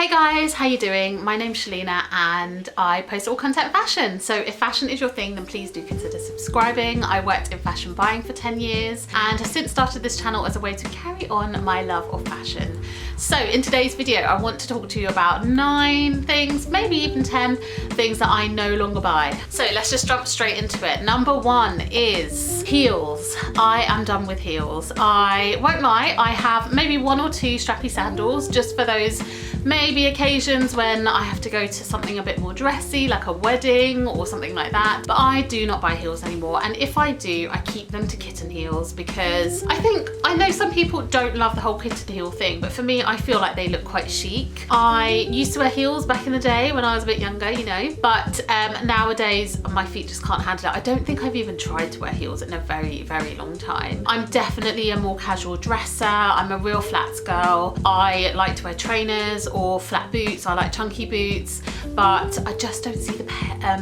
Hey guys, how you doing? My name's Shalina and I post all content fashion. So if fashion is your thing, then please do consider subscribing. I worked in fashion buying for 10 years and have since started this channel as a way to carry on my love of fashion. So in today's video, I want to talk to you about 9 things, maybe even 10 things that I no longer buy. So let's just jump straight into it. Number 1 is heels. I am done with heels. I won't lie, I have maybe 1 or 2 strappy sandals just for those maybe occasions when I have to go to something a bit more dressy, like a wedding or something like that. But I do not buy heels anymore. And if I do, I keep them to kitten heels because I know some people don't love the whole kitten heel thing, but for me, I feel like they look quite chic. I used to wear heels back in the day when I was a bit younger, you know, but nowadays my feet just can't handle it. I don't think I've even tried to wear heels in a very, very long time. I'm definitely a more casual dresser. I'm a real flats girl. I like to wear trainers or flat boots. I like chunky boots, but I just don't see the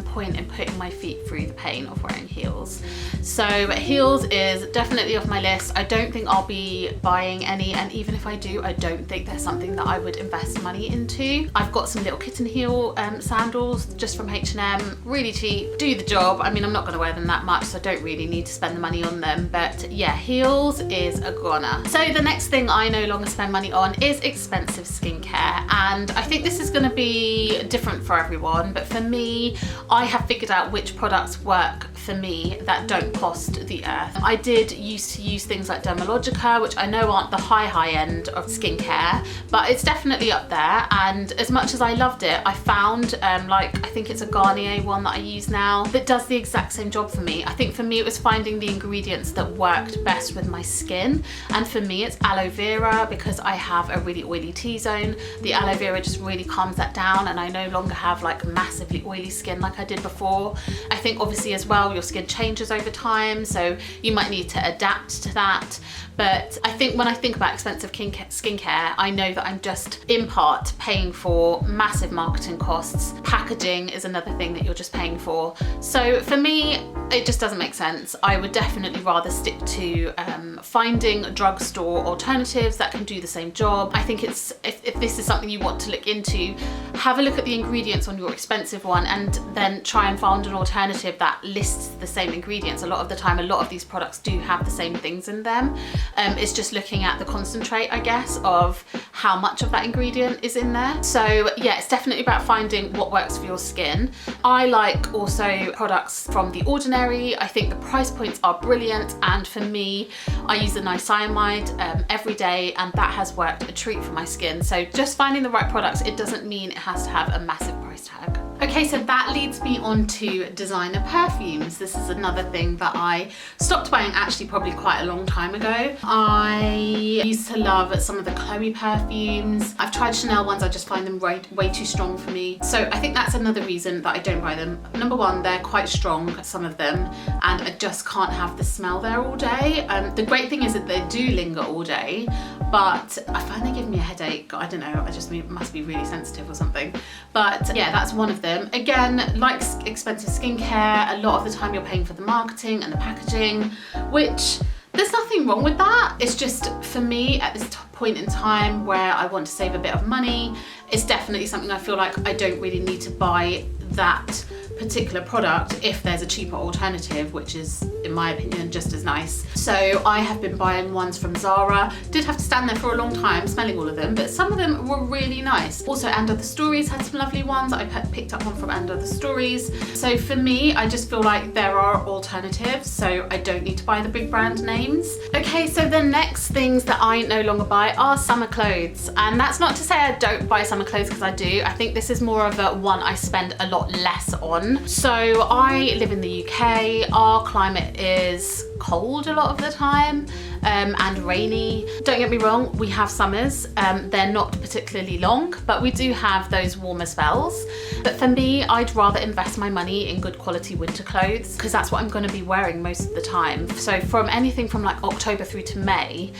point in putting my feet through the pain of wearing heels. So heels is definitely off my list. I don't think I'll be buying any, and even if I do, I don't think they're something that I would invest money into. I've got some little kitten heel sandals just from H&M, really cheap, do the job. I mean, I'm not going to wear them that much, so I don't really need to spend the money on them, but yeah, heels is a goner. So the next thing I no longer spend money on is expensive skincare, and I think this is going to be different for everyone, but for me, I have figured out which products work for me that don't cost the earth. I did used to use things like Dermalogica, which I know aren't the high end of skincare, but it's definitely up there, and as much as I loved it, I found I think it's a Garnier one that I use now that does the exact same job for me. I think for me it was finding the ingredients that worked best with my skin, and for me it's aloe vera because I have a really oily T-zone. The aloe vera just really calms that down, and I no longer have like massively oily skin like I did before. I think obviously as well your skin changes over time, so you might need to adapt to that. But I think when I think about expensive skincare, I know that I'm just in part paying for massive marketing costs. Packaging is another thing that you're just paying for. So for me, it just doesn't make sense. I would definitely rather stick to finding drugstore alternatives that can do the same job. I think if this is something you want to look into, have a look at the ingredients on your expensive one and then try and find an alternative that lists the same ingredients. A lot of the time, a lot of these products do have the same things in them. It's just looking at the concentrate, I guess, of how much of that ingredient is in there. So yeah, it's definitely about finding what works for your skin. I like also products from The Ordinary. I think the price points are brilliant, and for me, I use the niacinamide every day, and that has worked a treat for my skin. So just finding the right products, it doesn't mean it has to have a massive price tag. Okay, so that leads me on to designer perfumes. This is another thing that I stopped buying actually probably quite a long time ago. I used to love some of the Chloe perfumes. I've tried Chanel ones, I just find them way too strong for me. So I think that's another reason that I don't buy them. Number 1, they're quite strong, some of them, and I just can't have the smell there all day. The great thing is that they do linger all day, but I find they give me a headache. I don't know, I just must be really sensitive or something. But yeah, that's one of them. Again, like expensive skincare, a lot of the time you're paying for the marketing and the packaging, which there's nothing wrong with that. It's just, for me, at this point in time where I want to save a bit of money, it's definitely something I feel like I don't really need to buy that particular product if there's a cheaper alternative, which is, in my opinion, just as nice. So I have been buying ones from Zara. Did have to stand there for a long time smelling all of them, but some of them were really nice. Also, And Other Stories had some lovely ones. I picked up one from And Other Stories. So for me, I just feel like there are alternatives, so I don't need to buy the big brand names. Okay, so the next things that I no longer buy are summer clothes. And that's not to say I don't buy summer clothes, because I do. I think this is more of a one I spend a lot less on. So I live in the UK, our climate is cold a lot of the time and rainy. Don't get me wrong, we have summers, they're not particularly long, but we do have those warmer spells. But for me, I'd rather invest my money in good quality winter clothes, because that's what I'm going to be wearing most of the time. So from anything from like October through to May,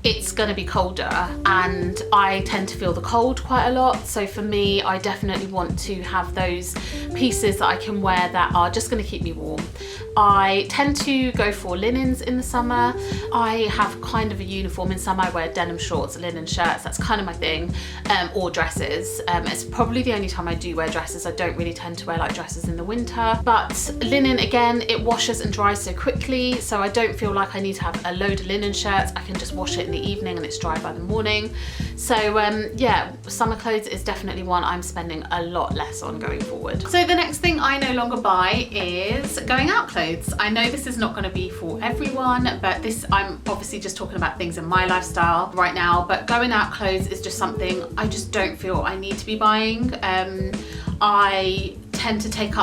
it's going to be colder, and I tend to feel the cold quite a lot. So for me, I definitely want to have those pieces that I can wear that are just going to keep me warm. I tend to go for linens in the summer. I have kind of a uniform in summer. I wear denim shorts, linen shirts, that's kind of my thing, or dresses. It's probably the only time I do wear dresses. I don't really tend to wear like dresses in the winter. But linen, again, it washes and dries so quickly, so I don't feel like I need to have a load of linen shirts. I can just wash it in the evening and it's dry by the morning. So yeah, summer clothes is definitely one I'm spending a lot less on going forward. So the next thing I no longer buy is going out clothes. I know this is not going to be for everyone, but I'm obviously just talking about things in my lifestyle right now, but going out clothes is just something I just don't feel I need to be buying. I tend to take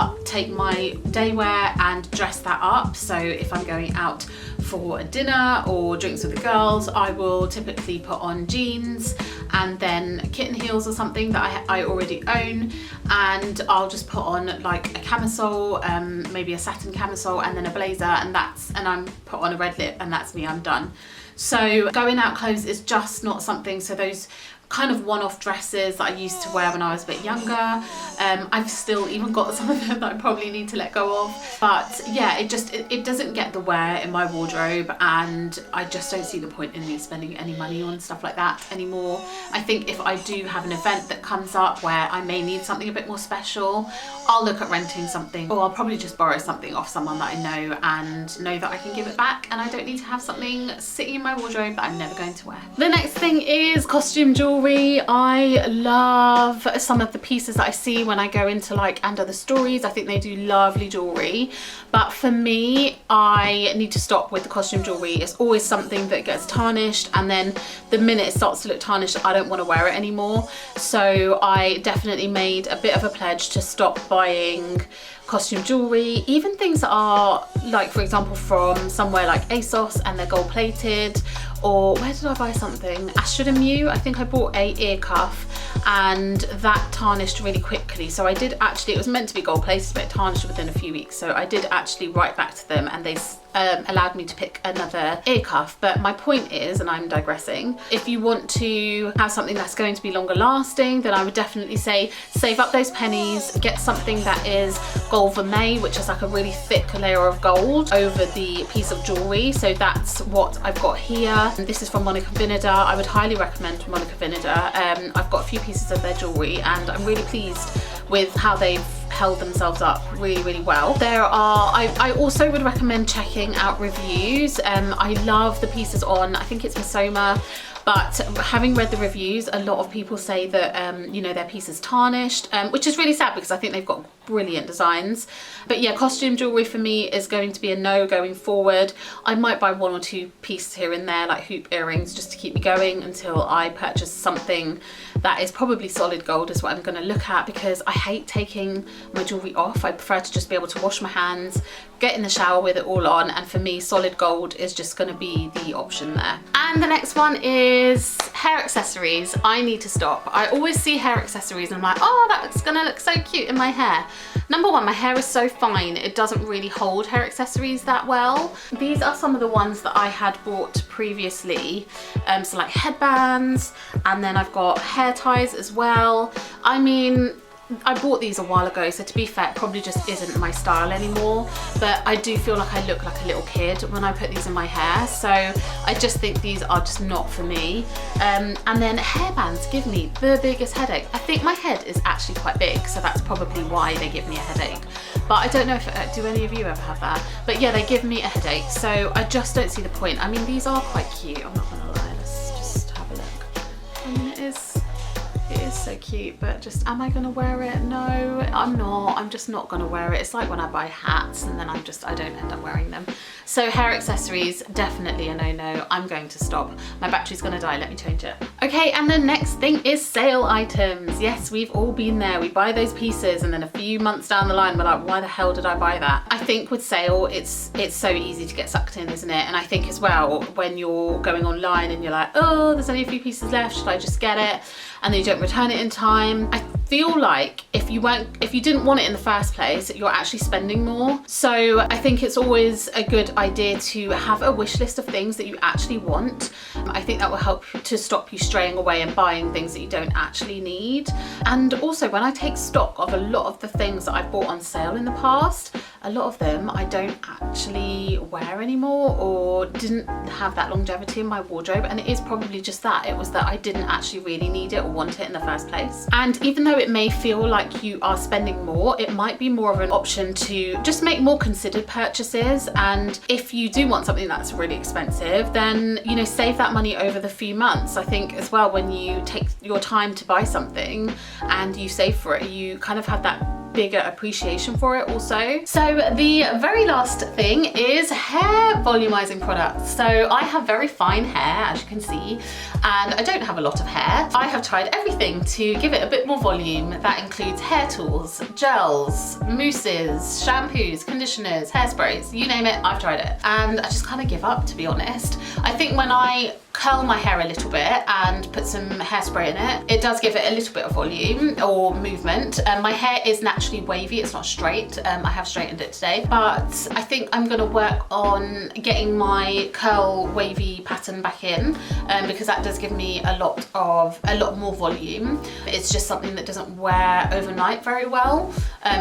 my day wear and dress that up. So if I'm going out for a dinner or drinks with the girls, I will typically put on jeans and then kitten heels or something that I already own, and I'll just put on like a camisole, maybe a satin camisole, and then a blazer, and I'm put on a red lip, and that's me, I'm done. So going out clothes is just not something. So those kind of one-off dresses that I used to wear when I was a bit younger, I've still even got some of them that I probably need to let go of. But yeah, it doesn't get the wear in my wardrobe, and I just don't see the point in me spending any money on stuff like that anymore. I think if I do have an event that comes up where I may need something a bit more special, I'll look at renting something, or I'll probably just borrow something off someone that I know and know that I can give it back, and I don't need to have something sitting in my wardrobe that I'm never going to wear. The next thing is costume jewelry. I love some of the pieces that I see when I go into like And Other Stories. I think they do lovely jewelry, but for me, I need to stop with the costume jewelry. It's always something that gets tarnished, and then the minute it starts to look tarnished, I don't want to wear it anymore. So I definitely made a bit of a pledge to stop buying costume jewelry, even things that are like, for example, from somewhere like ASOS and they're gold plated. Or where did I buy something? Ashford and Mew, I think I bought a ear cuff, and that tarnished really quickly. So I did actually, it was meant to be gold plated, but it tarnished within a few weeks. So I did actually write back to them, and they allowed me to pick another ear cuff. But my point is, and I'm digressing, if you want to have something that's going to be longer lasting, then I would definitely say save up those pennies, get something that is gold vermeil, which is like a really thick layer of gold over the piece of jewelry. So that's what I've got here. This is from Monica Vinader. I would highly recommend Monica Vinader. I've got a few pieces of their jewelry, and I'm really pleased with how they've held themselves up really, really well. I also would recommend checking out reviews. I love the pieces on, I think it's Misoma, but having read the reviews, a lot of people say that you know, their piece is tarnished, which is really sad because I think they've got brilliant designs. But yeah, costume jewelry for me is going to be a no going forward. I might buy one or two pieces here and there, like hoop earrings, just to keep me going until I purchase something that is probably solid gold, is what I'm going to look at, because I hate taking my jewelry off. I prefer to just be able to wash my hands, get in the shower with it all on, and for me solid gold is just going to be the option there. And the next one is hair accessories. I need to stop. I always see hair accessories and I'm like, oh, that's going to look so cute in my hair. Number one, my hair is so fine, it doesn't really hold hair accessories that well. These are some of the ones that I had bought previously, so like headbands, and then I've got hair ties as well. I mean, I bought these a while ago, so to be fair, it probably just isn't my style anymore, but I do feel like I look like a little kid when I put these in my hair, so I just think these are just not for me. And then hairbands give me the biggest headache. I think my head is actually quite big, so that's probably why they give me a headache. But I don't know if, do any of you ever have that? But yeah, they give me a headache, so I just don't see the point. I mean, these are quite cute, I'm not gonna lie, let's just have a look. I mean, it is so cute, but just, am I gonna wear it? No, I'm not. I'm just not gonna wear it. It's like when I buy hats and then I don't end up wearing them. So hair accessories, definitely a no-no. I'm going to stop. My battery's gonna die, let me change it. Okay, and the next thing is sale items. Yes, we've all been there. We buy those pieces and then a few months down the line, we're like, why the hell did I buy that? I think with sale, it's so easy to get sucked in, isn't it? And I think as well, when you're going online and you're like, oh, there's only a few pieces left, should I just get it? And then you don't return it in time. feel like if you didn't want it in the first place, you're actually spending more. So I think it's always a good idea to have a wish list of things that you actually want. I think that will help to stop you straying away and buying things that you don't actually need. And also, when I take stock of a lot of the things that I've bought on sale in the past, a lot of them I don't actually wear anymore or didn't have that longevity in my wardrobe, and it is probably just that. It was that I didn't actually really need it or want it in the first place. And even though it may feel like you are spending more, it might be more of an option to just make more considered purchases. And if you do want something that's really expensive, then, you know, save that money over the few months. I think as well, when you take your time to buy something and you save for it, you kind of have that bigger appreciation for it also. So the very last thing is hair volumizing products. So I have very fine hair, as you can see, and I don't have a lot of hair. I have tried everything to give it a bit more volume. That includes hair tools, gels, mousses, shampoos, conditioners, hairsprays, you name it, I've tried it. And I just kind of give up, to be honest. I think when I curl my hair a little bit and put some hairspray in it, it does give it a little bit of volume or movement. My hair is naturally wavy, it's not straight. I have straightened it today, but I think I'm gonna work on getting my curl wavy pattern back in, because that does give me a lot more volume. It's just something that doesn't wear overnight very well,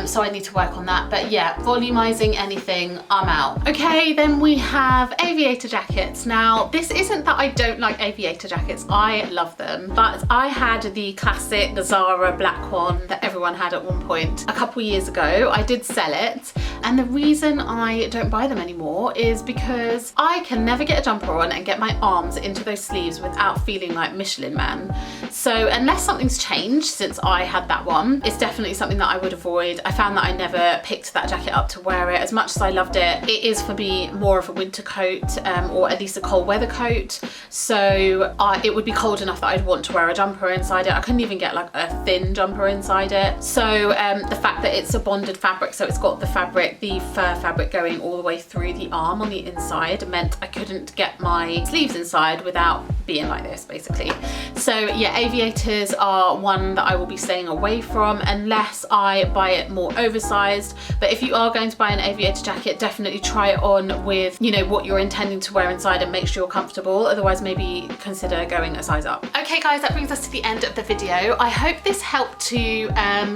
so I need to work on that. But yeah, volumizing anything, I'm out. Okay, then we have aviator jackets. Now, this isn't that I don't like aviator jackets, I love them, but I had the classic Zara black one that everyone had at one point a couple years ago. I did sell it, and the reason I don't buy them anymore is because I can never get a jumper on and get my arms into those sleeves without feeling like Michelin Man. So unless something's changed since I had that one, it's definitely something that I would avoid. I found that I never picked that jacket up to wear it. As much as I loved it, it is for me more of a winter coat, or at least a cold weather coat. So it would be cold enough that I'd want to wear a jumper inside it. I couldn't even get like a thin jumper inside it. So the fact that it's a bonded fabric, so it's got the fur fabric going all the way through the arm on the inside, meant I couldn't get my sleeves inside without being like this, basically. So yeah, aviators are one that I will be staying away from unless I buy it more oversized. But if you are going to buy an aviator jacket, definitely try it on with, you know, what you're intending to wear inside and make sure you're comfortable. Otherwise, maybe consider going a size up. Okay guys, that brings us to the end of the video. I hope this helped to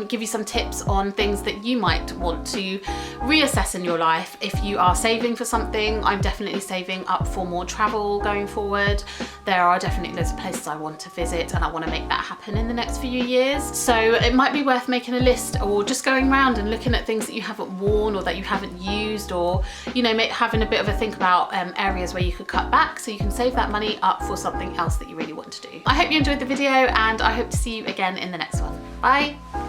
give you some tips on things that you might want to reassess in your life. If you are saving for something, I'm definitely saving up for more travel going forward. There are definitely loads of places I want to visit, and I want to make that happen in the next few years. So it might be worth making a list, or just going around and looking at things that you haven't worn or that you haven't used, or, you know, having a bit of a think about areas where you could cut back so you can save that money up for something else that you really want to do. I hope you enjoyed the video, and I hope to see you again in the next one. Bye.